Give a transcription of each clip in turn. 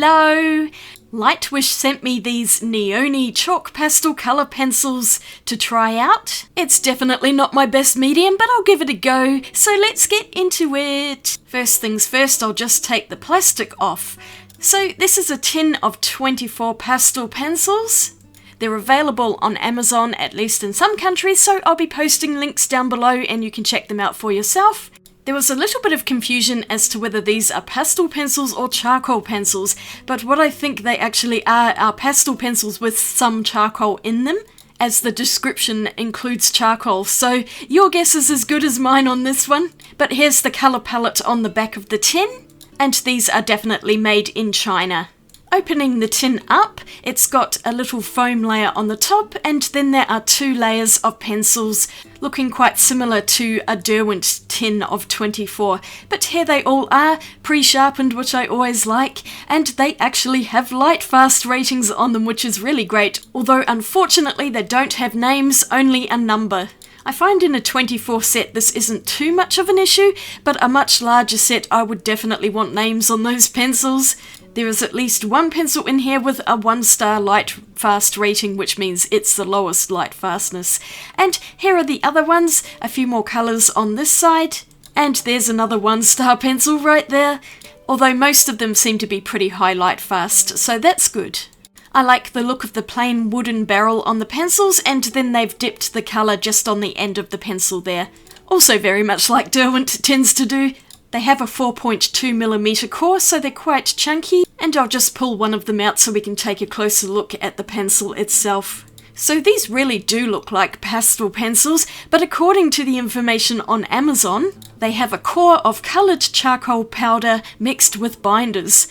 Hello! Lightwish sent me these Nyoni chalk pastel colour pencils to try out. It's definitely not my best medium, but I'll give it a go, so let's get into it. First things first, I'll just take the plastic off. So this is a tin of 24 pastel pencils. They're available on Amazon, at least in some countries, so I'll be posting links down below and you can check them out for yourself. There was a little bit of confusion as to whether these are pastel pencils or charcoal pencils, but what I think they actually are pastel pencils with some charcoal in them, as the description includes charcoal, so your guess is as good as mine on this one. But here's the colour palette on the back of the tin, and these are definitely made in China. Opening the tin up, it's got a little foam layer on the top, and then there are 2 layers of pencils looking quite similar to a Derwent tin of 24. But here they all are, pre-sharpened, which I always like, and they actually have Lightfast ratings on them, which is really great, although unfortunately they don't have names, only a number. I find in a 24 set this isn't too much of an issue, but a much larger set I would definitely want names on those pencils. There is at least one pencil in here with a 1-star Lightfast rating, which means it's the lowest light fastness. And here are the other ones, a few more colours on this side, and there's another 1-star pencil right there, although most of them seem to be pretty high light fast, so that's good. I like the look of the plain wooden barrel on the pencils, and then they've dipped the colour just on the end of the pencil there. Also very much like Derwent tends to do. They have a 4.2mm core, so they're quite chunky, and I'll just pull one of them out so we can take a closer look at the pencil itself. So these really do look like pastel pencils, but according to the information on Amazon, they have a core of coloured charcoal powder mixed with binders,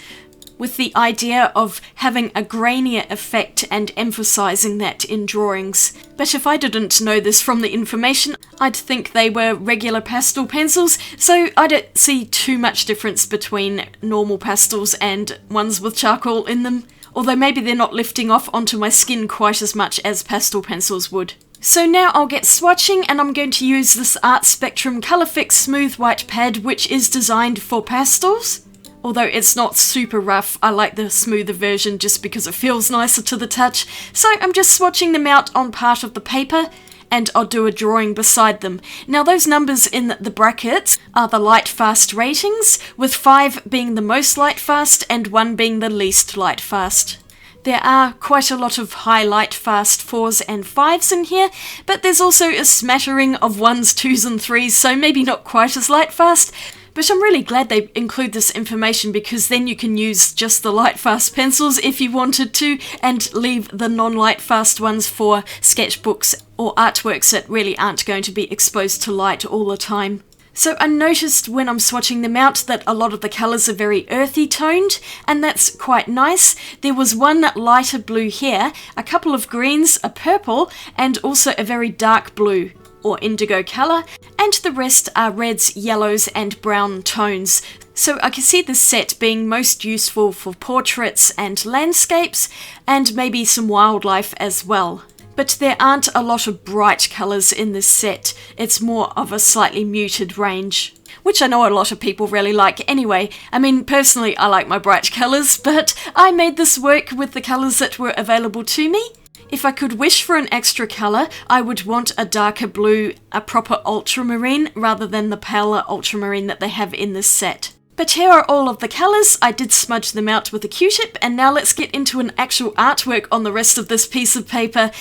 with the idea of having a grainier effect and emphasising that in drawings. But if I didn't know this from the information, I'd think they were regular pastel pencils, so I don't see too much difference between normal pastels and ones with charcoal in them, although maybe they're not lifting off onto my skin quite as much as pastel pencils would. So now I'll get swatching, and I'm going to use this Art Spectrum Colour Fix Smooth White Pad, which is designed for pastels. Although it's not super rough, I like the smoother version just because it feels nicer to the touch. So I'm just swatching them out on part of the paper, and I'll do a drawing beside them. Now those numbers in the brackets are the Lightfast ratings, with 5 being the most Lightfast and 1 being the least Lightfast. There are quite a lot of high Lightfast 4s and 5s in here, but there's also a smattering of 1s, 2s and 3s, so maybe not quite as Lightfast. But I'm really glad they include this information, because then you can use just the Lightfast pencils if you wanted to, and leave the non-Lightfast ones for sketchbooks or artworks that really aren't going to be exposed to light all the time. So I noticed when I'm swatching them out that a lot of the colours are very earthy toned, and that's quite nice. There was one lighter blue here, a couple of greens, a purple, and also a very dark blue, or indigo colour, and the rest are reds, yellows and brown tones. So I can see this set being most useful for portraits and landscapes, and maybe some wildlife as well. But there aren't a lot of bright colours in this set, it's more of a slightly muted range, which I know a lot of people really like anyway. I mean, personally I like my bright colours, but I made this work with the colours that were available to me. If I could wish for an extra colour, I would want a darker blue, a proper ultramarine, rather than the paler ultramarine that they have in this set. But here are all of the colours. I did smudge them out with a Q-tip, and now let's get into an actual artwork on the rest of this piece of paper.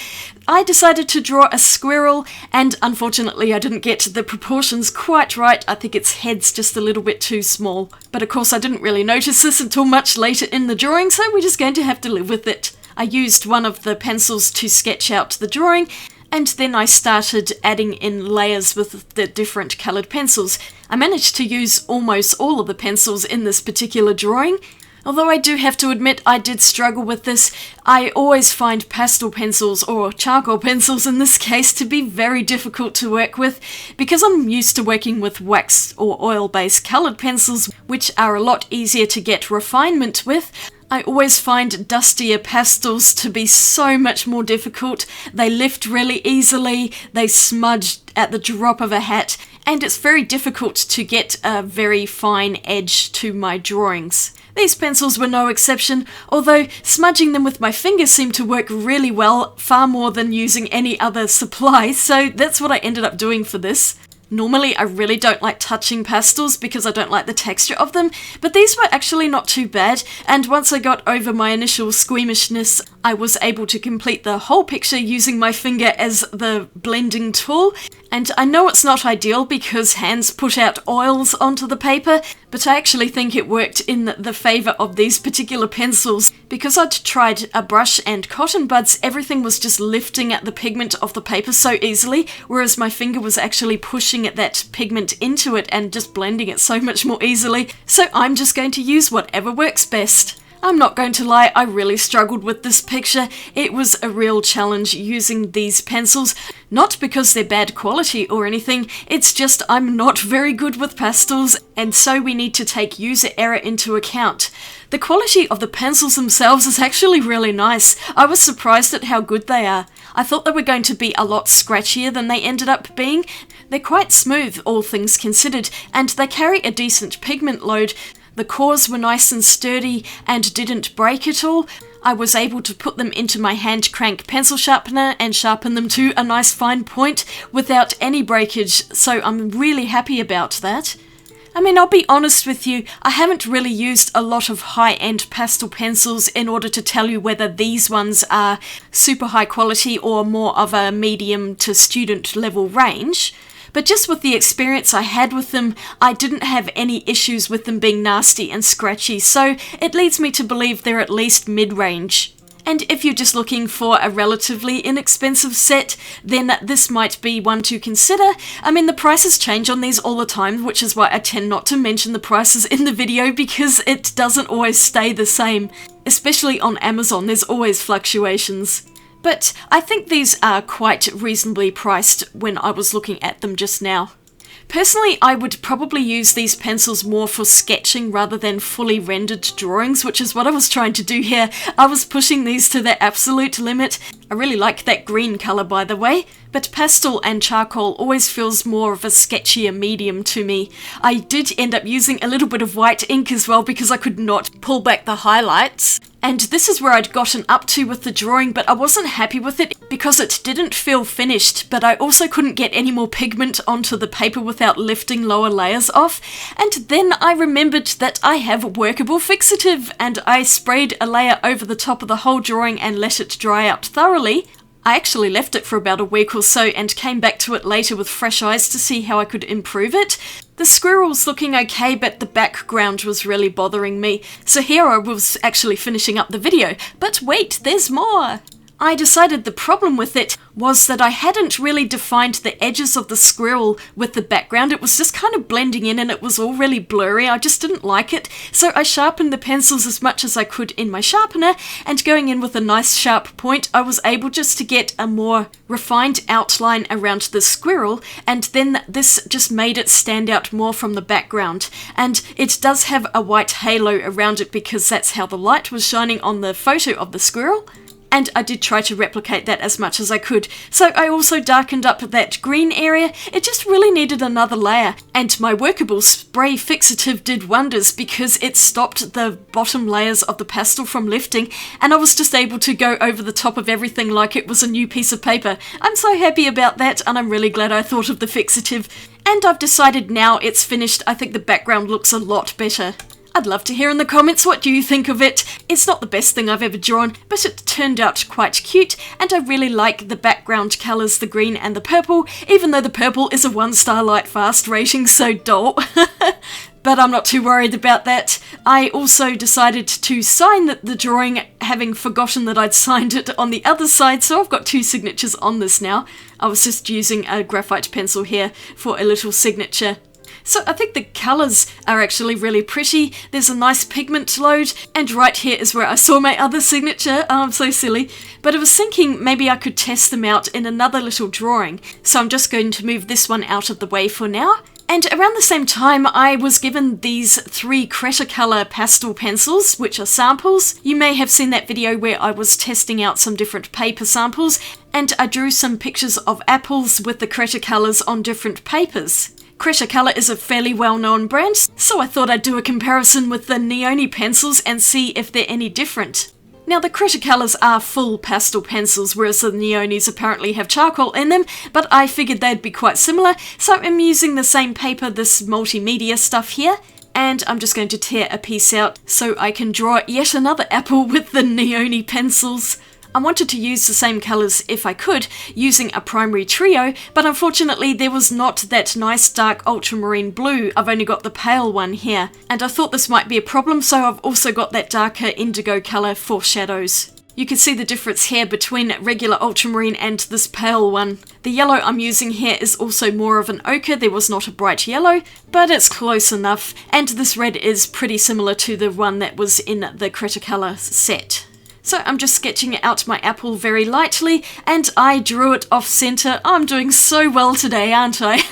I decided to draw a squirrel, and unfortunately I didn't get the proportions quite right. I think its head's just a little bit too small. But of course I didn't really notice this until much later in the drawing, so we're just going to have to live with it. I used one of the pencils to sketch out the drawing, and then I started adding in layers with the different coloured pencils. I managed to use almost all of the pencils in this particular drawing, although I do have to admit I did struggle with this. I always find pastel pencils, or charcoal pencils in this case, to be very difficult to work with, because I'm used to working with wax or oil-based coloured pencils, which are a lot easier to get refinement with. I always find dustier pastels to be so much more difficult. They lift really easily, they smudge at the drop of a hat, and it's very difficult to get a very fine edge to my drawings. These pencils were no exception, although smudging them with my fingers seemed to work really well, far more than using any other supply, so that's what I ended up doing for this. Normally I really don't like touching pastels because I don't like the texture of them, but these were actually not too bad, and once I got over my initial squeamishness, I was able to complete the whole picture using my finger as the blending tool. And I know it's not ideal because hands put out oils onto the paper, but I actually think it worked in the favour of these particular pencils. Because I'd tried a brush and cotton buds, everything was just lifting at the pigment of the paper so easily, whereas my finger was actually pushing that pigment into it and just blending it so much more easily. So I'm just going to use whatever works best. I'm not going to lie, I really struggled with this picture. It was a real challenge using these pencils, not because they're bad quality or anything, it's just I'm not very good with pastels, and so we need to take user error into account. The quality of the pencils themselves is actually really nice. I was surprised at how good they are. I thought they were going to be a lot scratchier than they ended up being. They're quite smooth, all things considered, and they carry a decent pigment load. The cores were nice and sturdy and didn't break at all. I was able to put them into my hand crank pencil sharpener and sharpen them to a nice fine point without any breakage, so I'm really happy about that. I mean, I'll be honest with you, I haven't really used a lot of high-end pastel pencils in order to tell you whether these ones are super high quality or more of a medium to student level range. But just with the experience I had with them, I didn't have any issues with them being nasty and scratchy, so it leads me to believe they're at least mid-range. And if you're just looking for a relatively inexpensive set, then this might be one to consider. I mean, the prices change on these all the time, which is why I tend not to mention the prices in the video because it doesn't always stay the same. Especially on Amazon, there's always fluctuations. But I think these are quite reasonably priced when I was looking at them just now. Personally, I would probably use these pencils more for sketching rather than fully rendered drawings, which is what I was trying to do here. I was pushing these to their absolute limit. I really like that green colour, by the way, but pastel and charcoal always feels more of a sketchier medium to me. I did end up using a little bit of white ink as well because I could not pull back the highlights. And this is where I'd gotten up to with the drawing, but I wasn't happy with it because it didn't feel finished, but I also couldn't get any more pigment onto the paper without lifting lower layers off. And then I remembered that I have workable fixative, and I sprayed a layer over the top of the whole drawing and let it dry out thoroughly. I actually left it for about a week or so and came back to it later with fresh eyes to see how I could improve it. The squirrel's looking okay, but the background was really bothering me. So here I was actually finishing up the video. But wait, there's more! I decided the problem with it was that I hadn't really defined the edges of the squirrel with the background. It was just kind of blending in and it was all really blurry. I just didn't like it. So I sharpened the pencils as much as I could in my sharpener, and going in with a nice sharp point, I was able just to get a more refined outline around the squirrel, and then this just made it stand out more from the background. And it does have a white halo around it because that's how the light was shining on the photo of the squirrel. And I did try to replicate that as much as I could. So I also darkened up that green area. It just really needed another layer. And my workable spray fixative did wonders because it stopped the bottom layers of the pastel from lifting, and I was just able to go over the top of everything like it was a new piece of paper. I'm so happy about that, and I'm really glad I thought of the fixative. And I've decided now it's finished. I think the background looks a lot better. I'd love to hear in the comments what do you think of it. It's not the best thing I've ever drawn, but it turned out quite cute, and I really like the background colours, the green and the purple, even though the purple is a 1-star light fast rating, so dull. But I'm not too worried about that. I also decided to sign the drawing, having forgotten that I'd signed it on the other side, so I've got 2 signatures on this now. I was just using a graphite pencil here for a little signature. So I think the colours are actually really pretty. There's a nice pigment load, and right here is where I saw my other signature. Oh, I'm so silly. But I was thinking maybe I could test them out in another little drawing. So I'm just going to move this one out of the way for now. And around the same time, I was given these 3 Cretacolor pastel pencils, which are samples. You may have seen that video where I was testing out some different paper samples, and I drew some pictures of apples with the Cretacolors on different papers. Cretacolor is a fairly well-known brand, so I thought I'd do a comparison with the Nyoni pencils and see if they're any different. Now the Cretacolors are full pastel pencils, whereas the Nyonis apparently have charcoal in them, but I figured they'd be quite similar, so I'm using the same paper, this multimedia stuff here, and I'm just going to tear a piece out so I can draw yet another apple with the Nyoni pencils. I wanted to use the same colours if I could, using a primary trio, but unfortunately there was not that nice dark ultramarine blue. I've only got the pale one here, and I thought this might be a problem, so I've also got that darker indigo colour for shadows. You can see the difference here between regular ultramarine and this pale one. The yellow I'm using here is also more of an ochre. There was not a bright yellow, but it's close enough, and this red is pretty similar to the one that was in the Cretacolor set. So I'm just sketching out my apple very lightly, and I drew it off center. I'm doing so well today, aren't I?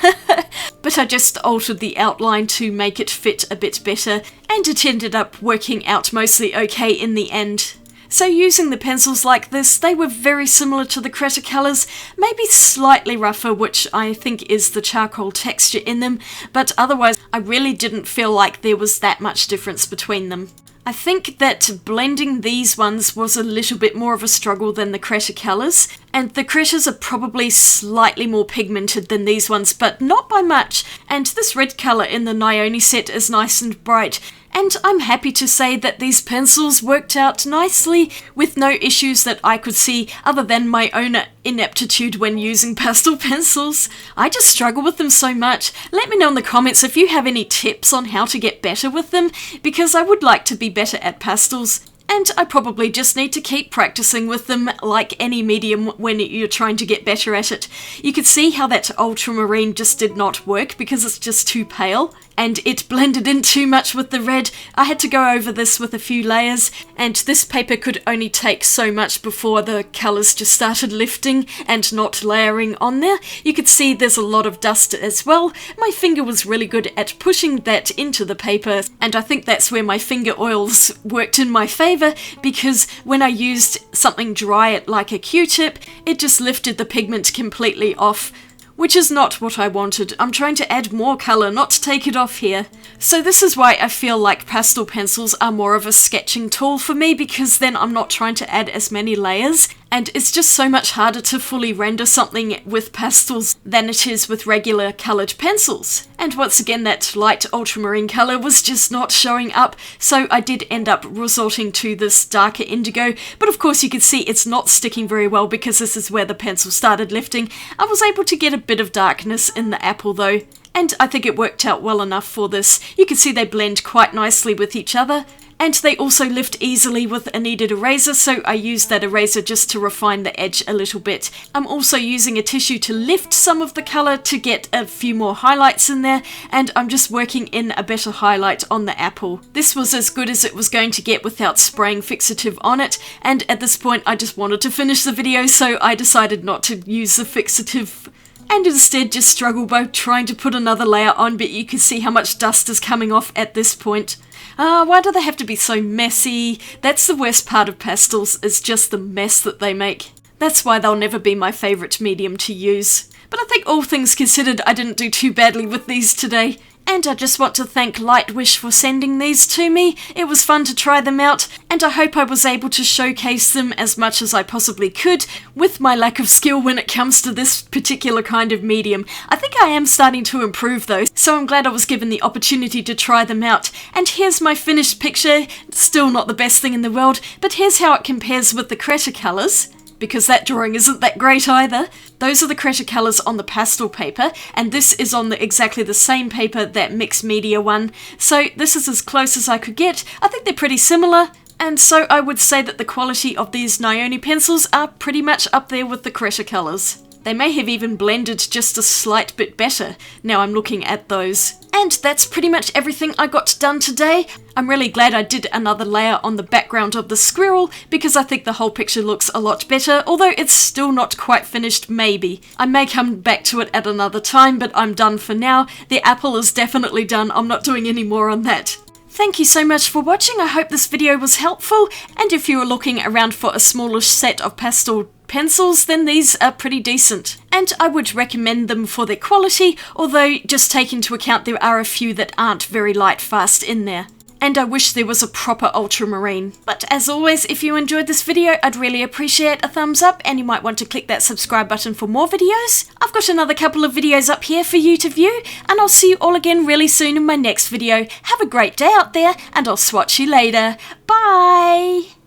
But I just altered the outline to make it fit a bit better, and it ended up working out mostly okay in the end. So using the pencils like this, they were very similar to the Cretacolors, maybe slightly rougher, which I think is the charcoal texture in them, but otherwise I really didn't feel like there was that much difference between them. I think that blending these ones was a little bit more of a struggle than the Cretacolors, and the Cretas are probably slightly more pigmented than these ones, but not by much, and this red colour in the Nyoni set is nice and bright, and I'm happy to say that these pencils worked out nicely with no issues that I could see other than my own ineptitude when using pastel pencils. I just struggle with them so much. Let me know in the comments if you have any tips on how to get better with them, because I would like to be better at pastels. And I probably just need to keep practicing with them like any medium when you're trying to get better at it. You could see how that ultramarine just did not work because it's just too pale, and it blended in too much with the red. I had to go over this with a few layers, and this paper could only take so much before the colours just started lifting and not layering on there. You could see there's a lot of dust as well. My finger was really good at pushing that into the paper, and I think that's where my finger oils worked in my favour, because when I used something dry like a Q-tip, it just lifted the pigment completely off, which is not what I wanted. I'm trying to add more colour, not to take it off here. So this is why I feel like pastel pencils are more of a sketching tool for me, because then I'm not trying to add as many layers, and it's just so much harder to fully render something with pastels than it is with regular coloured pencils. And once again, that light ultramarine colour was just not showing up, so I did end up resorting to this darker indigo, but of course you can see it's not sticking very well because this is where the pencil started lifting. I was able to get a bit of darkness in the apple though, and I think it worked out well enough for this. You can see they blend quite nicely with each other, and they also lift easily with a kneaded eraser, so I used that eraser just to refine the edge a little bit. I'm also using a tissue to lift some of the colour to get a few more highlights in there, and I'm just working in a better highlight on the apple. This was as good as it was going to get without spraying fixative on it, and at this point I just wanted to finish the video, so I decided not to use the fixative and instead just struggle by trying to put another layer on, but you can see how much dust is coming off at this point. Why do they have to be so messy? That's the worst part of pastels, is just the mess that they make. That's why they'll never be my favourite medium to use. But I think all things considered, I didn't do too badly with these today. And I just want to thank Lightwish for sending these to me. It was fun to try them out, and I hope I was able to showcase them as much as I possibly could with my lack of skill when it comes to this particular kind of medium. I think I am starting to improve though, so I'm glad I was given the opportunity to try them out. And here's my finished picture. Still not the best thing in the world, but here's how it compares with the Cretacolors, because that drawing isn't that great either. Those are the Cretacolors on the pastel paper, and this is on exactly the same paper, that mixed media one. So this is as close as I could get. I think they're pretty similar, and so I would say that the quality of these Nyoni pencils are pretty much up there with the Cretacolors. They may have even blended just a slight bit better now I'm looking at those. And that's pretty much everything I got done today. I'm really glad I did another layer on the background of the squirrel, because I think the whole picture looks a lot better, although it's still not quite finished maybe. I may come back to it at another time, but I'm done for now. The apple is definitely done. I'm not doing any more on that. Thank you so much for watching. I hope this video was helpful, and if you are looking around for a smallish set of pastel pencils, then these are pretty decent. And I would recommend them for their quality, although just take into account there are a few that aren't very light fast in there. And I wish there was a proper ultramarine. But as always, if you enjoyed this video, I'd really appreciate a thumbs up, and you might want to click that subscribe button for more videos. I've got another couple of videos up here for you to view, and I'll see you all again really soon in my next video. Have a great day out there, and I'll swatch you later. Bye!